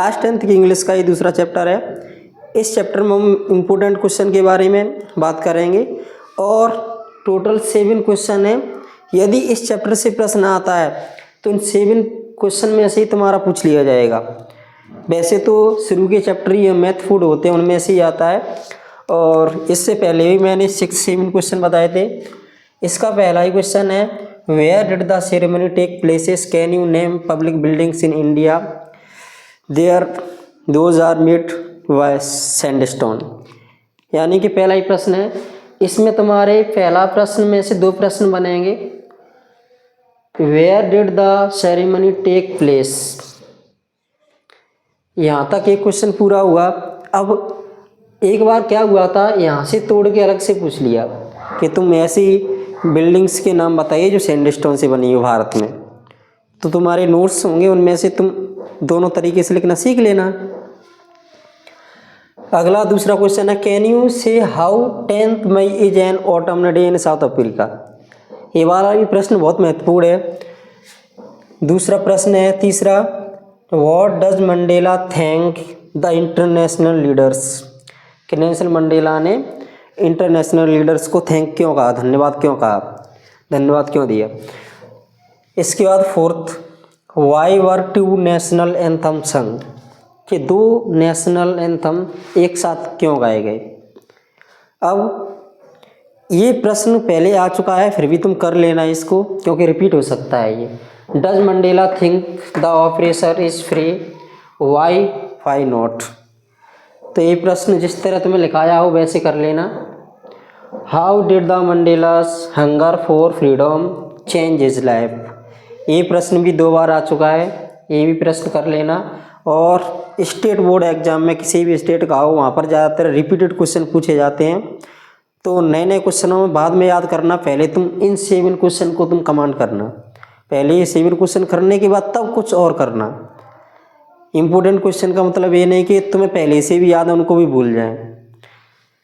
Class 10th की English का ये दूसरा चैप्टर है। इस चैप्टर में हम इम्पोर्टेंट क्वेश्चन के बारे में बात करेंगे और टोटल 7 क्वेश्चन है। यदि इस चैप्टर से प्रश्न आता है तो इन 7 क्वेश्चन में से ही तुम्हारा पूछ लिया जाएगा। वैसे तो शुरू के चैप्टर ये मैथ फूड होते हैं, उनमें से ही आता है और इससे पहले भी मैंने 6-7 क्वेश्चन बताए थे। इसका पहला ही क्वेश्चन है, where did the ceremony take places, can you name public buildings in India, there those are made by sandstone. यानी कि पहला ही प्रश्न है। इसमें तुम्हारे पहला प्रश्न में से 2 प्रश्न बनेंगे। Where did the ceremony take place, यहाँ तक एक क्वेश्चन पूरा हुआ। अब एक बार क्या हुआ था, यहाँ से तोड़ के अलग से पूछ लिया कि तुम ऐसी बिल्डिंग्स के नाम बताइए जो सैंडस्टोन से बनी हो भारत में। तो तुम्हारे नोट्स होंगे, उनमें से तुम दोनों तरीके से लिखना सीख लेना। अगला दूसरा क्वेश्चन है, can you say how 10th May is an autumn day in South Africa. ये वाला भी प्रश्न बहुत महत्वपूर्ण है। दूसरा प्रश्न है तीसरा, what does Mandela thank the international leaders. कि नेल्सन मंडेला ने इंटरनेशनल लीडर्स को थैंक क्यों कहा, धन्यवाद क्यों कहा, धन्यवाद क्यों दिया। इसके बाद fourth, why were 2 national anthem संग। कि 2 नेशनल एंथम एक साथ क्यों गाए गए। अब ये प्रश्न पहले आ चुका है, फिर भी तुम कर लेना इसको क्योंकि रिपीट हो सकता है ये। Does Mandela think the operation is free, why not. तो ये प्रश्न जिस तरह तुम्हें लिखाया हो वैसे कर लेना। How did the Mandela's hunger for freedom change his life. ये प्रश्न भी 2 बार आ चुका है, ये भी प्रश्न कर लेना। और स्टेट बोर्ड एग्जाम में किसी भी स्टेट का हो, वहाँ पर ज़्यादातर रिपीटेड क्वेश्चन पूछे जाते हैं। तो नए नए क्वेश्चनों में बाद में याद करना, पहले तुम इन 7 क्वेश्चन को तुम कमांड करना। पहले ये 7 क्वेश्चन करने के बाद तब कुछ और करना। इम्पोर्टेंट क्वेश्चन का मतलब ये नहीं कि तुम्हें पहले से भी याद है उनको भी भूल जाए।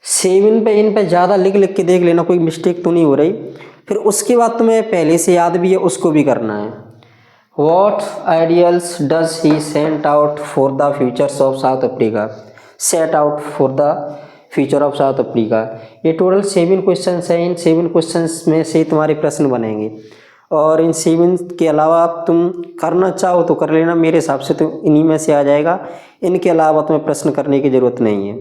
7 पे इन पे ज़्यादा लिख लिख के देख लेना, कोई मिस्टेक तो नहीं हो रही। फिर उसके बाद तुम्हें पहले से याद भी है, उसको भी करना है। What ideals does he set out for the futures of South Africa? Set out for the future of South Africa। ये टोटल 7 क्वेश्चंस हैं। इन 7 क्वेश्चंस में से तुम्हारे प्रश्न बनेंगे और इन 7 के अलावा तुम करना चाहो तो कर लेना। मेरे हिसाब से तो इन्हीं में से आ जाएगा, इनके अलावा तुम्हें प्रश्न करने की ज़रूरत नहीं है।